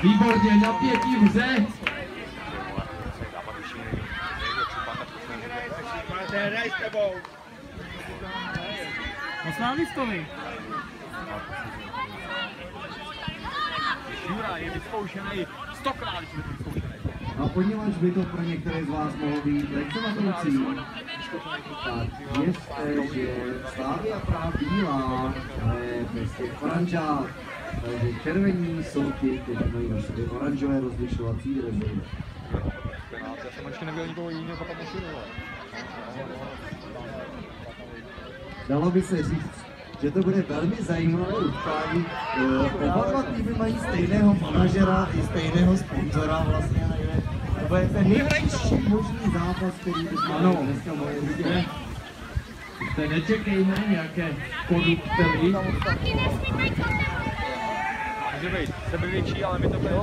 Výborně, napětí v hře. No Slávistovi. Jura je vyzkoušený 100krát, když je vyzkoušený. A poněvadž by to pro některé z vás mohlo být lehce matoucí, tak věřte, že Slavia Praha bílá, ale bez těch oranžák. Takže červení jsou ti, kteří mají na sobě oranžové rozlišovací drezy. Já jsem ještě neviděl nikoho jiného zapat na širové. Dalo by se říct, že to bude velmi zajímavé utkání. Oba dva týmy mají stejného manažera i stejného sponzora vlastně. To bude ten nejlepší možný zápas, který bychom dneska mohli vidět. Zde nečekejme nějaké koruptely. Může být sebevětší, ale my to bude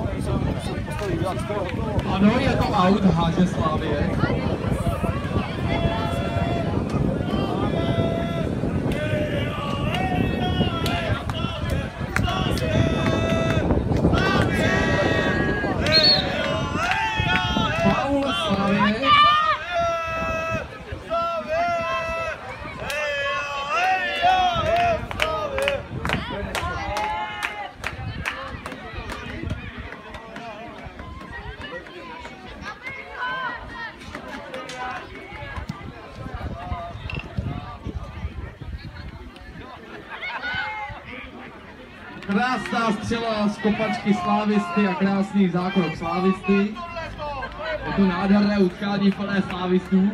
postavit dělat z toho hotovo. Ano, je to aut, háže Slavie. Faul Slavie. Krásná střela z kopačky Slávisty a krásný zákrok Slávisty. Je to nádherné utkání plné Slávistů.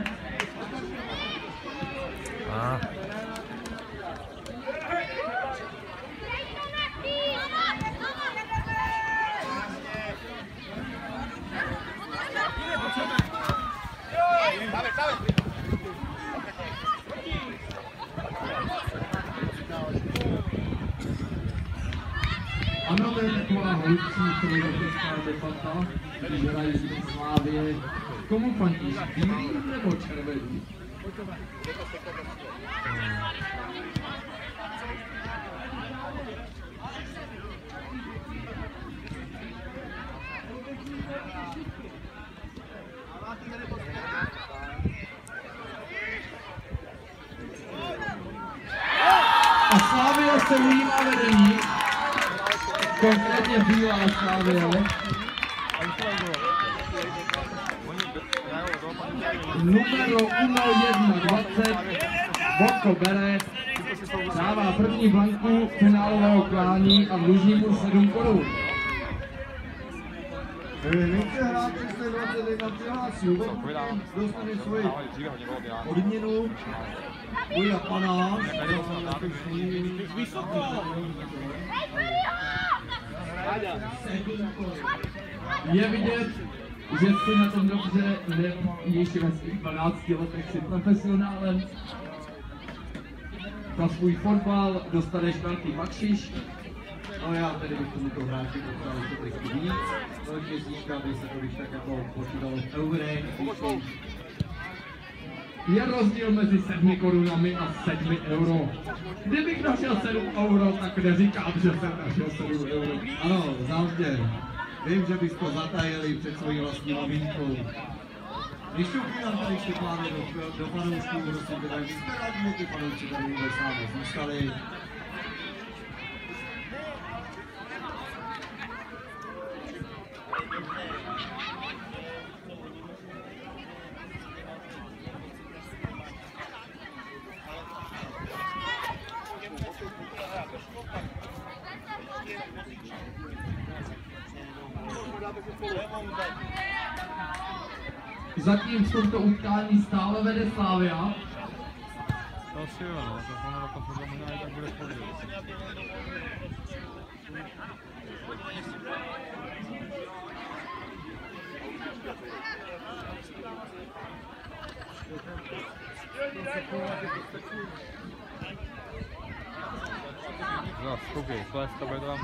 Ano, to je taková holčí filozofická debata, když hrají z Slávie. Komu fandíš, bílým nebo červeným? A Slavia se ujímá vedení. Konkrétně bílá Slavia. Numero 0120 Boko bere, dává první blanku finálového klání a dluží mu 7 korun. Nechce hrát 321 přihlásí, dostane svoji odměnu, bude panáč, Je vidět, že si na tom dobře již ve svých 12 letech si profesionálem. Za svůj fotbal dostaneš velký bakšiš. No já tedy bych tomuto hráči potřeboval ještě trošku víc. Velké zíška by se to když tak jako počítalo v eurech. Je rozdíl mezi 7 korunami a 7 euro. Kdybych našel 7 euro, tak neříkám, že jsem našel 7 euro. Ano, záměr. Vím, že bys to zatajili před svojí vlastní maminkou. Když to nám tady štěpáme do fanoušků, prosím, tak my jsme rádi, ty fanoušci tady vůbec s námi zůstali. Zatím v tomto utkání stále vede Slavia. To asi jo, no, to ono dokonce možná i tak bude spodit. No, koukej, to bude tam.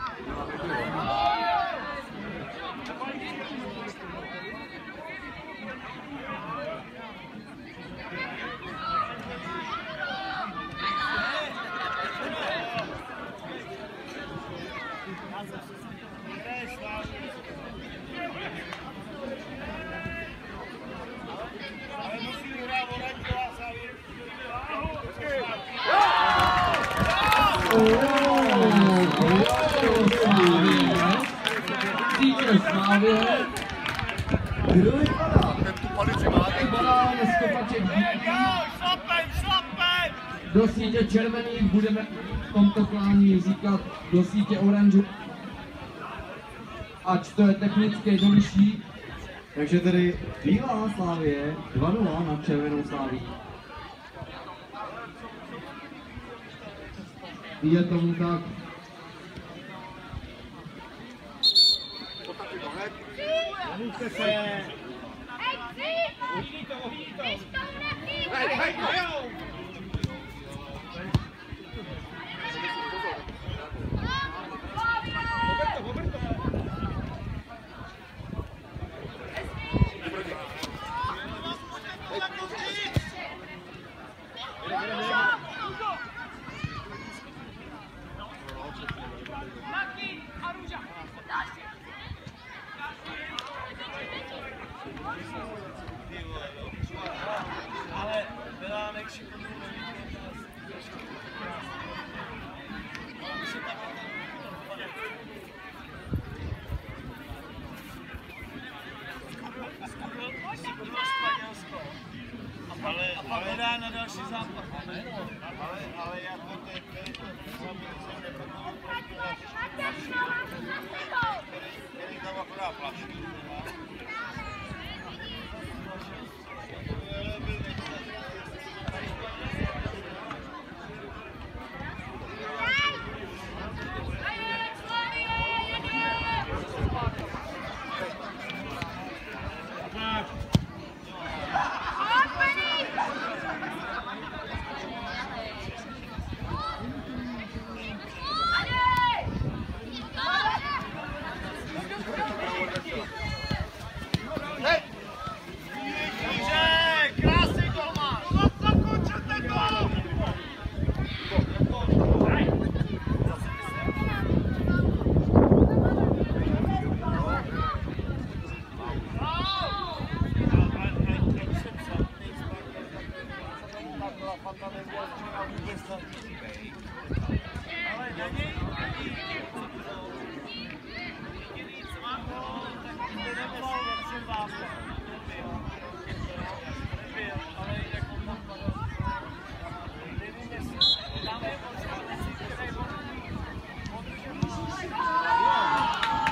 Kdo vypadá? Do sítě červených budeme v tomto klání říkat do sítě oranžů, ač to je technicky jednodušší. Takže tedy bílá Slavie 2-0 nad červenou Slaví. Je tomu tak. Ale dá na další zápas, ale jako teď který tam akorát plaší.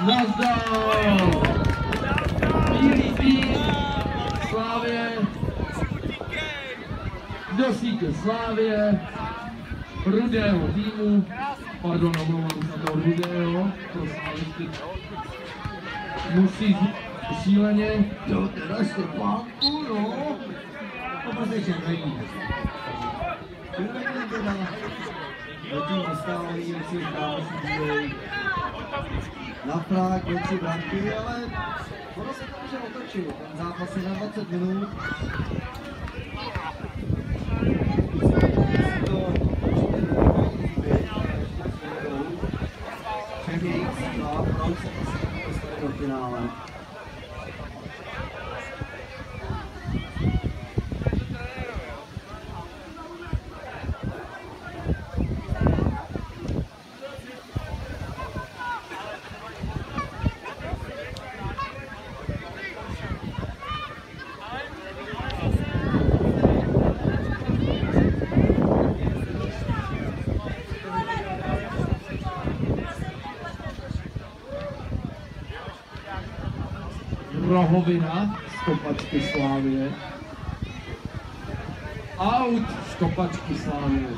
Nazdar! Bílý tým Slávie do sítě Slávie, rudého týmu, pardon, omlouvám se toho rudého, pro Slávisty musí šíleně. To teda Štěpánku, no. To prostě červení. Červení teda. Zatím ostávají, jak si říkáme, si dílej. Na frak, věci branky, ale ono se to může otočit. Ten zápas je na 20 minut. Všech jejich síla, proč se dostali do finále. Rohovina, Stopačky Slávie. out, stopačky Slávie.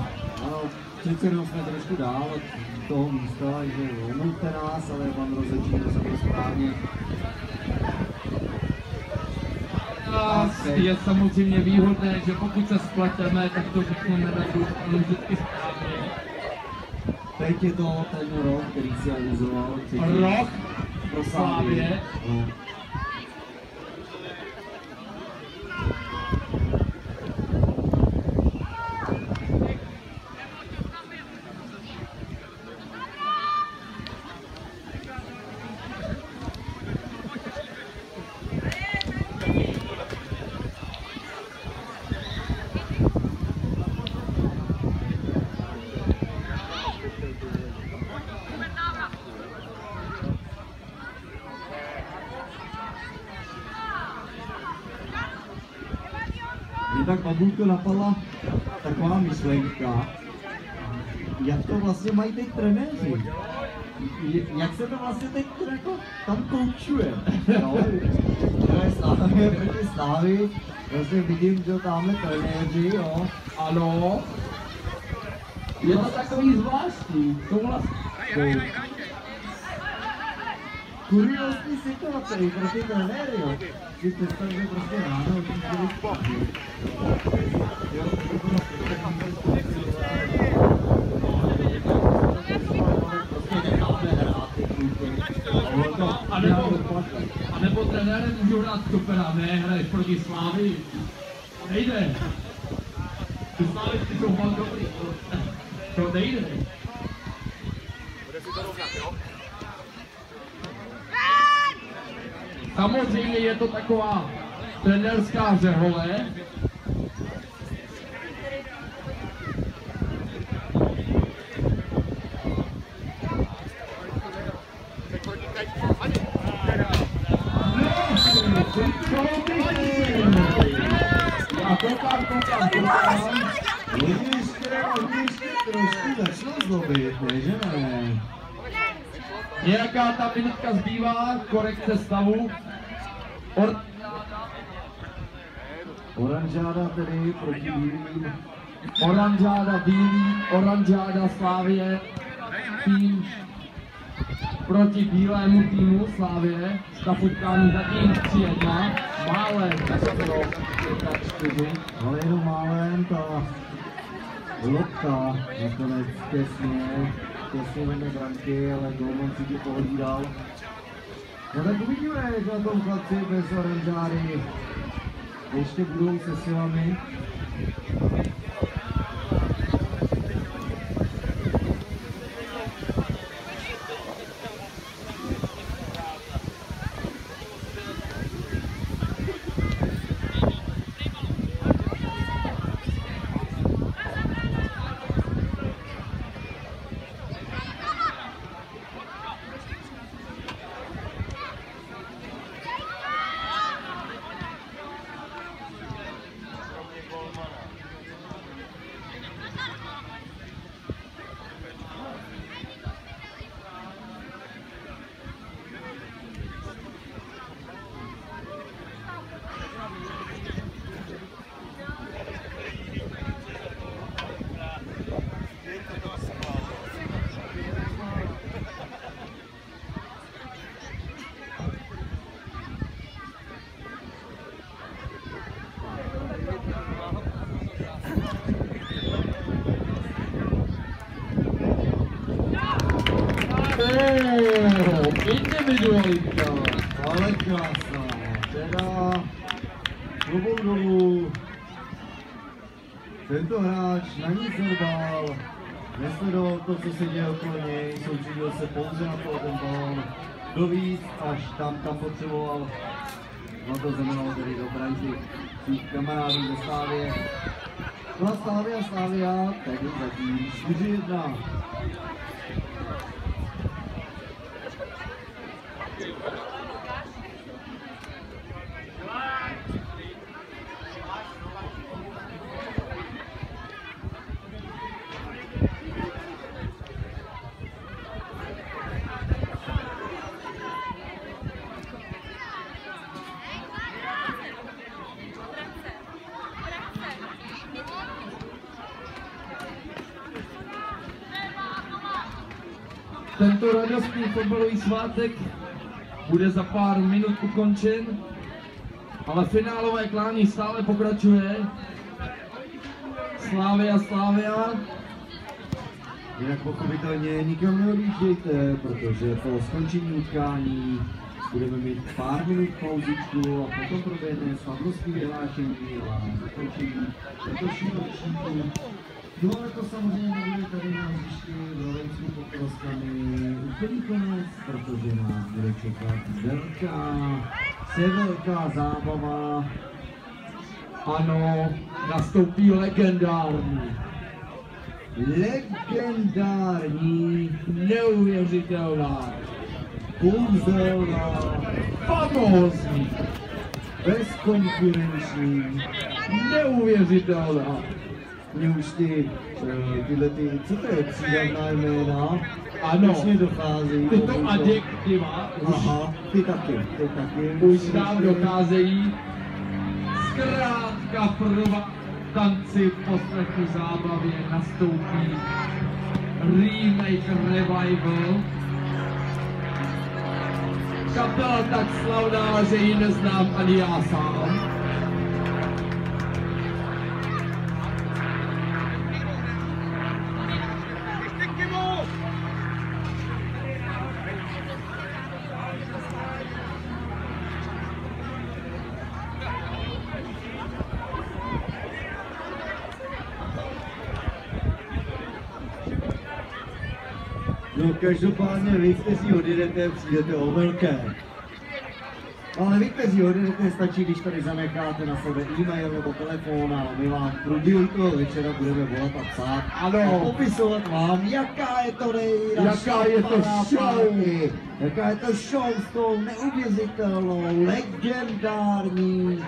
Ano, přece jenom jsme trošku dál od toho místa, že omluvte nás, ale pan rozhodčí to se správně. Je samozřejmě výhodné, že pokud se spleteme, tak to řekneme vždycky správně. Teď je to ten rok, který si avizoval. Rok pro Slávě. No. tak Babulko napadla taková myšlenka, jak to vlastně mají teď trenéři. Jak se to vlastně teď jako tam koučuje, no? To je Slávě proti Slávy, vlastně vidím, že tamhle trenéři, jo? Ano. Je to takový zvláštní. Kuriózní situace i pro ty trenéry, jo? Si představ, že prostě ráno byli spolu. Jo, A nebo trenéry můžou dát stopera, ne, hraješ proti Slávy. Nejde. Ty Slávy jsou fakt dobrý. To nejde. Bude si to rovnat, jo? Samozřejmě je to taková trenérská řehole. Já koukám. Ještě trošku začalo zlobit, ne, že ne? Nějaká ta minutka zbývá, korekce stavu. Oranžáda tedy proti bílým. Oranžáda bílý, oranžáda Slávie, tým proti bílému týmu Slávie. Stav utkání zatím 3-1, málem, tak 4. Ale jenom málem ta lopta nakonec těsně vedle branky, ale golman si to pohlídal. No tak uvidíme, že na tom chlapci bez oranžády ještě budou se silami. Individualita. Ale krásná, teda klobou dolů. Tento hráč na nic nedbal, nesledoval to, co se děje okolo něj, soustředil se pouze na to, ten balón dovíc, až tam potřeboval. No to znamenalo tedy do branži svých kamarádů ze Slávie. Byla Slávia, tedy zatím 4-1. Tento radostný fotbalový svátek bude za pár minut ukončen, ale finálové klání stále pokračuje. Slávia. Jinak pochopitelně nikam neodjíždějte, protože po skončení utkání budeme mít pár minut pauzičku a potom proběhne slavnostní vyhlášení a zakončení letošního ročníku. No ale to samozřejmě nebude tady na hřišti v Rovensku pod Kroskami úplný konec, protože nás bude čekat velká zábava. Ano, nastoupí legendární, neuvěřitelná, kouzelná, famózní, bezkonkurenční neuvěřitelná. Mě už tyhle co to je, přídavná jména, Ano. už mě docházejí. Tyto adjektiva Aha, ty taky. už nám docházejí. Zkrátka tanci poslechu zábavě nastoupí remake revival. Kapela tak slavná, že ji neznám ani já sám. No každopádně vy, kteří odjedete, přijdete o velké. Ale vy, kteří odjedete, stačí, když tady zanecháte na sebe e-mail nebo telefon a my vám v průběhu toho večera budeme volat a psát. Ano. A popisovat vám, jaká je to Jaká je to show. Jaká je to show s tou neuvěřitelnou, legendární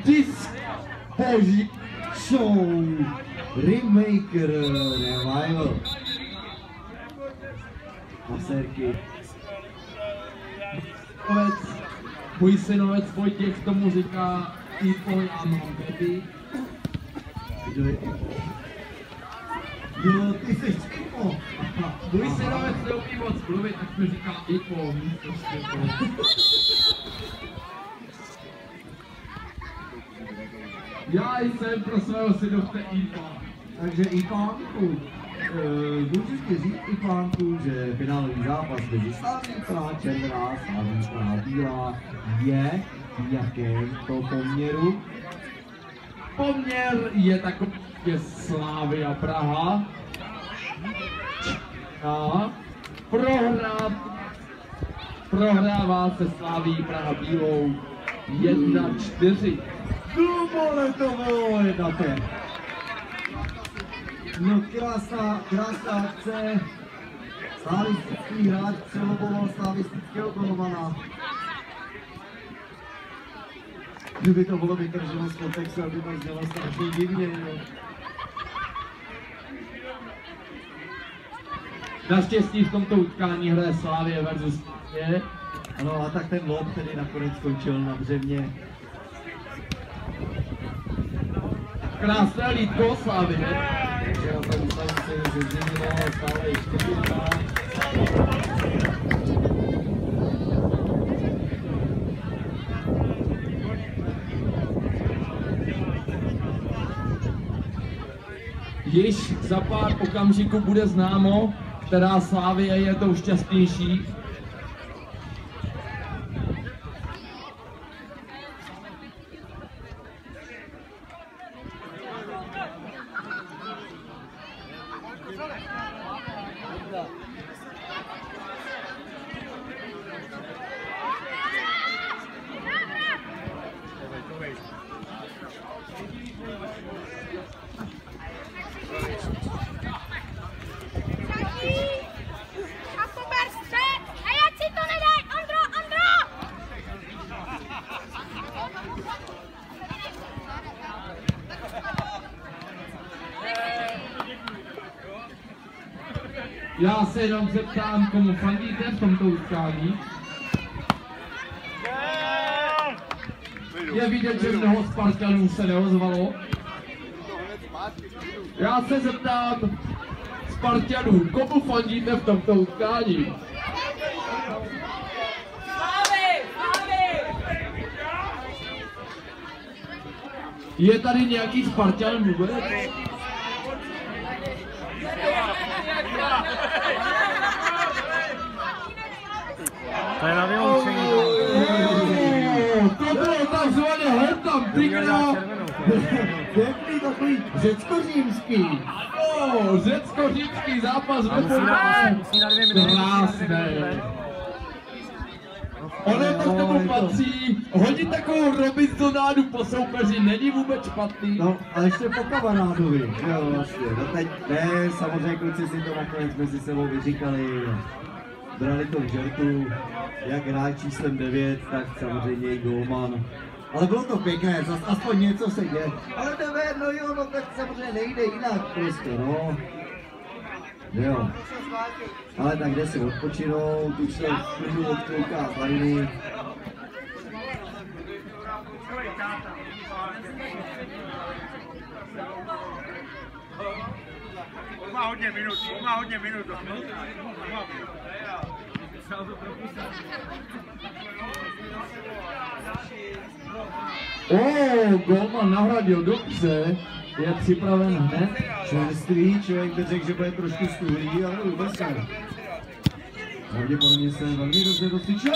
Dispozi. show Remaker Revival. Masérky. Můj synovec Vojtěch tomu říká Ipoj a mám baby. Kdo je Ipo? Jo, ty jsi Ipo. Můj synovec neumí moc mluvit, tak mi říká Ipo, místo Ipo. Já jsem pro svého synovce Ipa. Takže Ipánku, můžu ti říct Ipánku, že finálový zápas mezi Slaví Praha červená, Slaví Praha bílá je v jakém to poměru? Poměr je takový, že Slavia Praha a prohrává se Slaví Praha bílou 1-4. Dumole to bylo 1-5. No krásná akce. Slavistický hráč přeloboval slavistického golmana. Kdyby to bylo vytrženo z kontextu, aby to znělo strašně divně. Naštěstí v tomto utkání hraje Slavie versus Slavie. Ano, a tak ten lob, který nakonec skončil na břevně. Krásné lítko Slavie. Takže na tom se změnilo stále ještě 4. Již za pár okamžiků bude známo, která Slavie je tou šťastnější. Já se jenom zeptám, komu fandíte v tomto utkání. Je vidět, že mnoho Spartanů se neozvalo. Já se zeptám Spartanů, komu fandíte v tomto utkání? Je tady nějaký Spartan vůbec? To je na vyloučení. To bylo takzvaně hertam, ty kdo? Pěkný takový řecko-římský. Ano, řecko-římský zápas ve Musí na 2 minuty. krásné. Ono to k tomu patří, hodit takovou Robinsonádu po soupeři není vůbec špatný. No, a ještě po kamarádovi, jo, vlastně. No teď ne, samozřejmě kluci si to nakonec mezi sebou vyříkali. Brali to v žertu, jak hráč číslem 9, tak samozřejmě i golman. Ale bylo to pěkné, aspoň něco se děje. Ale tebe, no jo, no tak samozřejmě nejde jinak prostě, no. Jo. Ale tak jde si odpočinout, už se můžu odkoukat z lajny. Má hodně minut. Golman nahradil dobře, je připraven hned. Čerstvý, člověk by řekl, že bude trošku stuhlý, ale vůbec ne. Pravděpodobně se velmi dobře dostřičuje.